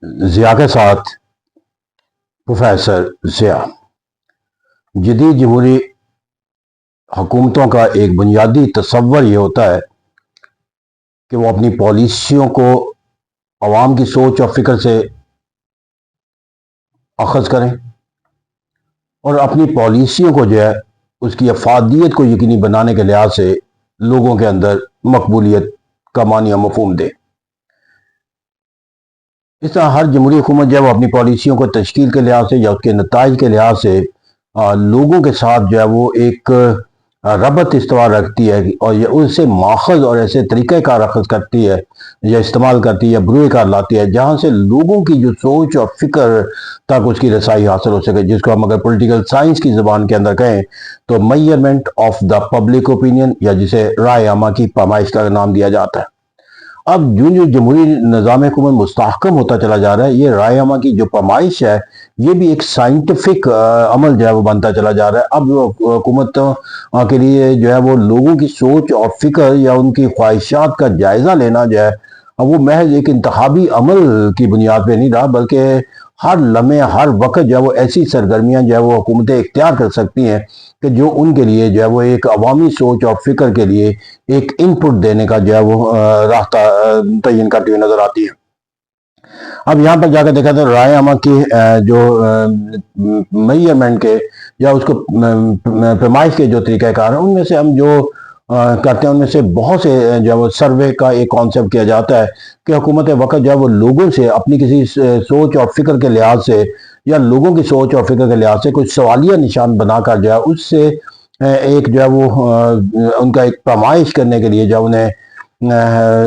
ضیاء کے ساتھ پروفیسر ضیاء۔ جدید جمہوری حکومتوں کا ایک بنیادی تصور یہ ہوتا ہے کہ وہ اپنی پالیسیوں کو عوام کی سوچ اور فکر سے اخذ کریں اور اپنی پالیسیوں کو جو ہے اس کی افادیت کو یقینی بنانے کے لحاظ سے لوگوں کے اندر مقبولیت کا معنی مفہوم دے۔ اس طرح ہر جمہوری حکومت جو ہے وہ اپنی پالیسیوں کو تشکیل کے لحاظ سے یا اس کے نتائج کے لحاظ سے لوگوں کے ساتھ جو ہے وہ ایک ربط استوار رکھتی ہے اور اس سے ماخذ اور ایسے طریقہ کار اخذ کرتی ہے یا استعمال کرتی ہے یا بروئے کار لاتی ہے جہاں سے لوگوں کی جو سوچ اور فکر تک اس کی رسائی حاصل ہو سکے، جس کو ہم اگر پولیٹیکل سائنس کی زبان کے اندر کہیں تو measurement of the public opinion, یا جسے رائے عامہ کی پیمائش کا نام دیا جاتا ہے۔ اب جو جمہوری نظام حکومت مستحکم ہوتا چلا جا رہا ہے، یہ رائے عامہ کی جو پیمائش ہے یہ بھی ایک سائنٹیفک عمل جو ہے وہ بنتا چلا جا رہا ہے۔ اب حکومتوں کے لیے جو ہے وہ لوگوں کی سوچ اور فکر یا ان کی خواہشات کا جائزہ لینا جو ہے اب وہ محض ایک انتخابی عمل کی بنیاد پہ نہیں رہا، بلکہ ہر لمحے ہر وقت جو ہے وہ ایسی سرگرمیاں جو ہے وہ حکومتیں اختیار کر سکتی ہیں کہ جو ان کے لیے جو ہے وہ ایک عوامی سوچ اور فکر کے لیے ایک ان پٹ دینے کا جو ہے وہ راستہ تعین کرتی ہوئی نظر آتی ہے۔ اب یہاں پر جا کر دیکھا تو رائے عامہ کی جو میئرمنٹ کے یا اس کو پیمائش کے جو طریقہ کار ہیں ان میں سے ہم جو کرتے ہیں ان میں سے بہت سے جو ہے وہ سروے کا ایک کانسیپٹ کیا جاتا ہے کہ حکومت وقت جو ہے وہ لوگوں سے اپنی کسی سوچ اور فکر کے لحاظ سے یا لوگوں کی سوچ اور فکر کے لحاظ سے کچھ سوالیہ نشان بنا کر جو ہے اس سے ایک جو ہے وہ ان کا ایک پیمائش کرنے کے لیے جو انہیں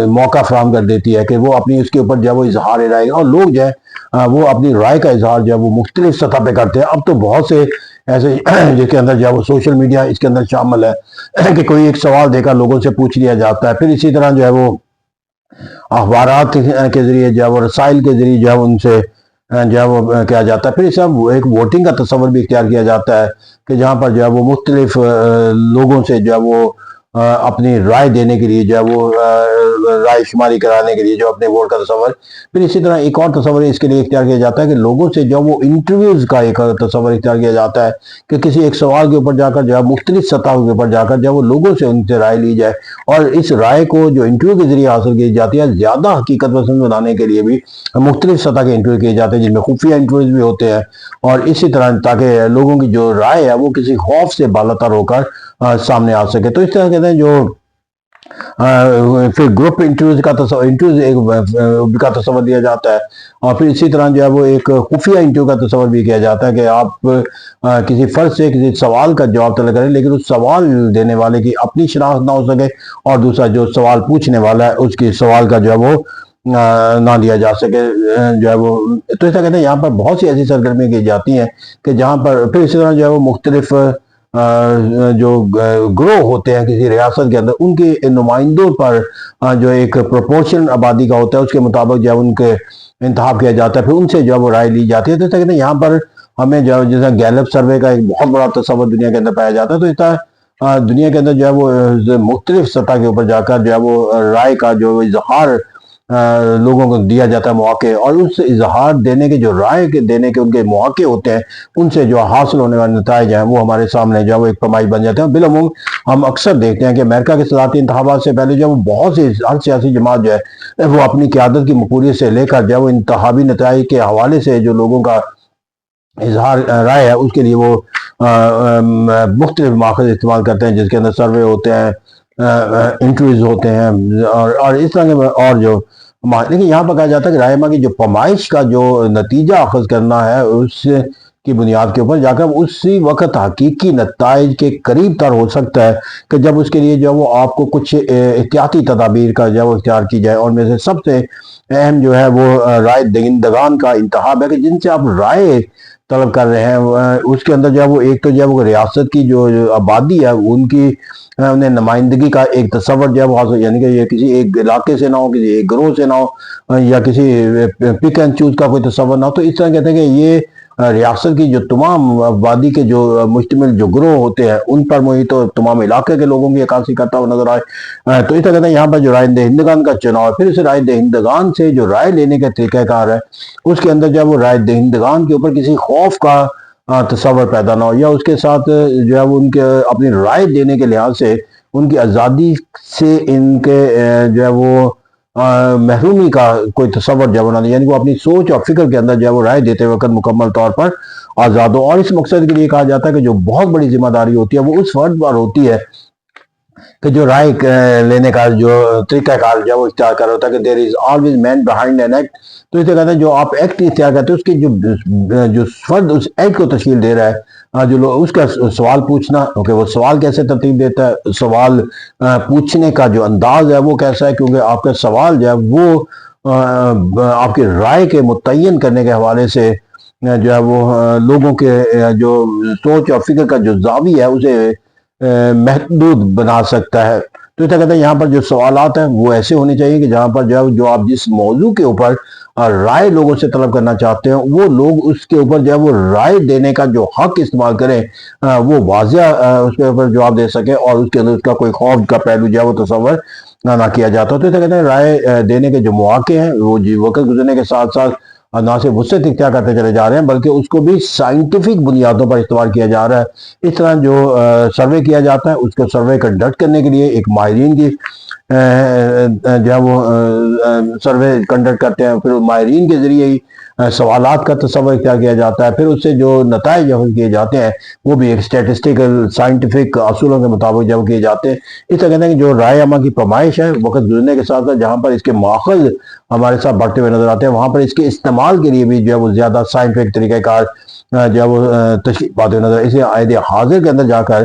موقع فراہم کر دیتی ہے کہ وہ اپنی اس کے اوپر جو ہے وہ اظہار رائے، اور لوگ جو ہے وہ اپنی رائے کا اظہار جو ہے وہ مختلف سطح پہ کرتے ہیں۔ اب تو بہت سے ایسے جس کے اندر جو ہے وہ سوشل میڈیا اس کے اندر شامل ہے کہ کوئی ایک سوال دے کر لوگوں سے پوچھ لیا جاتا ہے، پھر اسی طرح جو ہے وہ اخبارات کے ذریعے جو ہے وہ رسائل کے ذریعے جو ہے ان سے جو ہے وہ کیا جاتا ہے، پھر اس طرح ایک ووٹنگ کا تصور بھی اختیار کیا جاتا ہے کہ جہاں پر جو ہے وہ مختلف لوگوں سے جو ہے وہ اپنی رائے دینے کے لیے جو ہے وہ رائے شماری کرانے کے لیے جو اپنے ووٹ کا تصور، پھر اسی طرح ایک اور تصور اس کے لیے اختیار کیا جاتا ہے کہ لوگوں سے جو وہ انٹرویوز کا ایک تصور اختیار کیا جاتا ہے کہ کسی ایک سوال کے اوپر جا کر جو ہے مختلف سطحوں کے اوپر جا کر جو ہے وہ لوگوں سے ان سے رائے لی جائے، اور اس رائے کو جو انٹرویو کے ذریعے حاصل کی جاتی ہے زیادہ حقیقت پسند بنانے کے لیے بھی مختلف سطح کے انٹرویو کیے جاتے ہیں جن میں خفیہ انٹرویوز بھی ہوتے ہیں، اور اسی طرح تاکہ لوگوں کی جو رائے ہے وہ کسی خوف سے بالاتر ہو کر سامنے آ سکے۔ تو اس طرح کہتے ہیں جو پھر گروپ انٹرویوز کا تصور دیا جاتا ہے، اور پھر اسی طرح جو ہے وہ ایک خفیہ انٹرویو کا تصور بھی کیا جاتا ہے کہ آپ کسی فرد سے کسی سوال کا جواب طلب کریں لیکن اس سوال دینے والے کی اپنی شناخت نہ ہو سکے اور دوسرا جو سوال پوچھنے والا ہے اس کی سوال کا جو ہے وہ نہ دیا جا سکے جو ہے وہ۔ تو ایسا کہتے ہیں یہاں پر بہت سی ایسی سرگرمیاں کی جاتی ہیں کہ جہاں پر پھر اسی طرح جو ہے وہ مختلف جو گروہ ہوتے ہیں کسی ریاست کے اندر ان کے نمائندوں پر جو ایک پروپورشن آبادی کا ہوتا ہے اس کے مطابق جو ہے ان کے انتخاب کیا جاتا ہے، پھر ان سے جو ہے وہ رائے لی جاتی ہے۔ تو کہتے ہیں یہاں پر ہمیں جو جیسا گیلپ سروے کا ایک بہت بڑا تصور دنیا کے اندر پایا جاتا ہے، تو اس طرح دنیا کے اندر جو ہے وہ مختلف سطح کے اوپر جا کر جو ہے وہ رائے کا جو اظہار لوگوں کو دیا جاتا ہے مواقع، اور اس اظہار دینے کے جو رائے کے دینے کے ان کے مواقع ہوتے ہیں ان سے جو حاصل ہونے والے نتائج ہیں وہ ہمارے سامنے جو ہے وہ ایک پیمائش بن جاتے ہیں۔ بالعموم ہم اکثر دیکھتے ہیں کہ امریکہ کے صدارتی انتخابات سے پہلے جو بہت سی ہر سیاسی جماعت جو ہے وہ اپنی قیادت کی مقبولیت سے لے کر جو ہے وہ انتخابی نتائج کے حوالے سے جو لوگوں کا اظہار رائے ہے اس کے لیے وہ مختلف ماخذ استعمال کرتے ہیں، جس کے اندر سروے ہوتے ہیں، انٹرویوز ہوتے ہیں اور اس طرح کے اور جو لیکن یہاں پر کہا جاتا ہے کہ رائے عامہ کی جو پیمائش کا جو نتیجہ اخذ کرنا ہے اس کی بنیاد کے اوپر جا کر اسی وقت حقیقی نتائج کے قریب تر ہو سکتا ہے کہ جب اس کے لیے جو وہ آپ کو کچھ احتیاطی تدابیر کا جو وہ اختیار کی جائے، اور میں سے سب سے اہم جو ہے وہ رائے دہندگان کا انتخاب ہے کہ جن سے آپ رائے طلب کر رہے ہیں اس کے اندر جو ہے وہ ایک تو جو ہے وہ ریاست کی جو آبادی ہے ان کی انہیں نمائندگی کا ایک تصور جو ہے وہ حاصل، یعنی کہ یہ کسی ایک علاقے سے نہ ہو، کسی ایک گروہ سے نہ ہو، یا کسی پک اینڈ چوز کا کوئی تصور نہ ہو۔ تو اس طرح کہتے ہیں کہ یہ ریاست کی جو تمام وادی کے جو مشتمل جو گروہ ہوتے ہیں ان پر محیط ہو، تمام علاقے کے لوگوں کی عکاسی کرتا ہوا نظر آئے۔ تو اس طرح کہتے ہیں یہاں پر جو رائے دہندگان کا چناؤ ہے، پھر اس رائے دہندگان سے جو رائے لینے کا طریقہ کار ہے اس کے اندر جب وہ رائے دہندگان کے اوپر کسی خوف کا تصور پیدا نہ ہو، یا اس کے ساتھ جو ہے وہ ان کے اپنی رائے دینے کے لحاظ سے ان کی آزادی سے ان کے جو ہے وہ محرومی کا کوئی تصور جو ہے یعنی وہ اپنی سوچ اور فکر کے اندر جو ہے وہ رائے دیتے وقت مکمل طور پر آزاد ہو۔ اور اس مقصد کے لیے کہا جاتا ہے کہ جو بہت بڑی ذمہ داری ہوتی ہے وہ اس فرد پر ہوتی ہے کہ جو رائے لینے کا جو طریقہ کار جو وہ اختیار کر رہا ہوتا ہے کہ there is always man behind an act۔ تو اسے کہتے ہیں جو آپ ایکٹ اختیار کرتے ہیں اس کی جو فرد اس ایکٹ کو تشکیل دے رہا ہے، جو اس کا سوال پوچھنا، کیونکہ وہ سوال کیسے ترتیب دیتا ہے، سوال پوچھنے کا جو انداز ہے وہ کیسا ہے، کیونکہ آپ کا سوال جو ہے وہ آپ کی رائے کے متعین کرنے کے حوالے سے جو ہے وہ لوگوں کے جو سوچ اور فکر کا جو زاویہ ہے اسے محدود بنا سکتا ہے۔ تو اسے کہتے ہیں یہاں پر جو سوالات ہیں وہ ایسے ہونے چاہیے کہ جہاں پر جو آپ جس موضوع کے اوپر رائے لوگوں سے طلب کرنا چاہتے ہیں وہ لوگ اس کے اوپر جو ہے وہ رائے دینے کا جو حق استعمال کریں وہ واضح اس کے اوپر جواب دے سکے، اور اس کے اندر اس کا کوئی خوف کا پہلو جو ہے وہ تصور نہ کیا جاتا۔ تو اسے کہتے ہیں رائے دینے کے جو مواقع ہیں وہ وقت گزرنے کے ساتھ ساتھ نہ صرف وسعت اختیار کرتے چلے جا رہے ہیں بلکہ اس کو بھی سائنٹیفک بنیادوں پر استعمال کیا جا رہا ہے۔ اس طرح جو سروے کیا جاتا ہے اس کو سروے کنڈکٹ کرنے کے لیے ایک ماہرین کی جو ہے وہ سروے کنڈکٹ کرتے ہیں، پھر ماہرین کے ذریعے ہی سوالات کا تصور اختیار کیا جاتا ہے، پھر اس سے جو نتائج حاصل کیے جاتے ہیں وہ بھی ایک اسٹیٹسٹیکل سائنٹیفک اصولوں کے مطابق جب کیے جاتے ہیں۔ اس طرح کہتے ہیں کہ جو رائے عامہ کی پیمائش ہے وقت گزرنے کے ساتھ ساتھ جہاں پر اس کے ماخذ ہمارے ساتھ بڑھتے ہوئے نظر آتے ہیں وہاں پر اس کے استعمال کے لیے بھی جو ہے وہ زیادہ سائنٹیفک طریقہ کار جو ہے وہ تشکیل پاتے ہوئے نظر آتے ہیں۔ اسے عہد حاضر کے اندر جا کر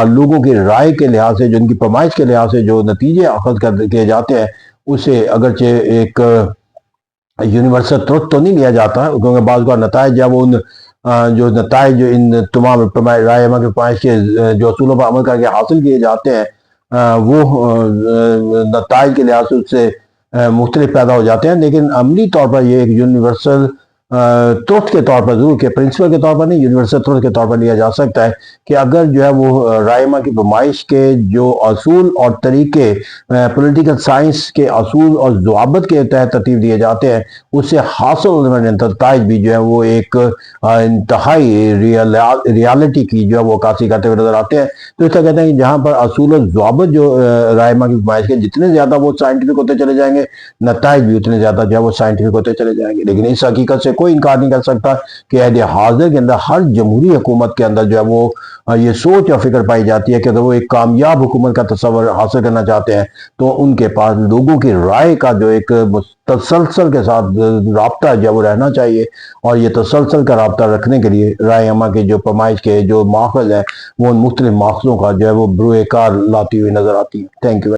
لوگوں کی رائے کے لحاظ سے جو ان کی پیمائش کے لحاظ سے جو نتیجے اخذ کیے جاتے ہیں اسے اگرچہ ایک یونیورسل ٹروتھ تو نہیں لیا جاتا، کیونکہ بعض کا نتائج جو ان جو نتائج جو ان تمام رائے عامہ کی پیمائش کے جو اصولوں پر عمل کر کے حاصل کیے جاتے ہیں وہ نتائج کے لحاظ سے اس سے مختلف پیدا ہو جاتے ہیں، لیکن عملی طور پر یہ ایک یونیورسل ٹروتھ کے طور پر ضرور کہ پرنسپل کے طور پر نہیں، یونیورسل ٹروتھ کے طور پر لیا جا سکتا ہے کہ اگر جو ہے وہ رائے عامہ کی پیمائش کے جو اصول اور طریقے پولیٹیکل سائنس کے اصول اور ضوابط کے تحت ترتیب دیے جاتے ہیں اس سے حاصل ہونے والے نتائج بھی جو ہے وہ ایک انتہائی ریالٹی کی جو ہے وہ عکاسی کرتے ہوئے نظر آتے ہیں۔ تو اس طرح کہتے ہیں کہ جہاں پر اصول و ضوابط جو رائے عامہ کی پیمائش کے جتنے زیادہ وہ سائنٹیفک ہوتے چلے جائیں گے نتائج بھی اتنے زیادہ جو ہے وہ سائنٹیفک ہوتے چلے جائیں گے۔ لیکن اس حقیقت سے کوئی انکار نہیں کر سکتا کہ عہد حاضر کے اندر ہر جمہوری حکومت کے اندر جو ہے وہ یہ سوچ اور فکر پائی جاتی ہے کہ اگر وہ ایک کامیاب حکومت کا تصور حاصل کرنا چاہتے ہیں تو ان کے پاس لوگوں کی رائے کا جو ایک تسلسل کے ساتھ رابطہ جو ہے وہ رہنا چاہیے، اور یہ تسلسل کا رابطہ رکھنے کے لیے رائے عامہ کے جو پیمائش کے جو ماخذ ہیں وہ ان مختلف ماخذوں کا جو ہے وہ بروئے کار لاتی ہوئی نظر آتی ہے۔ Thank you.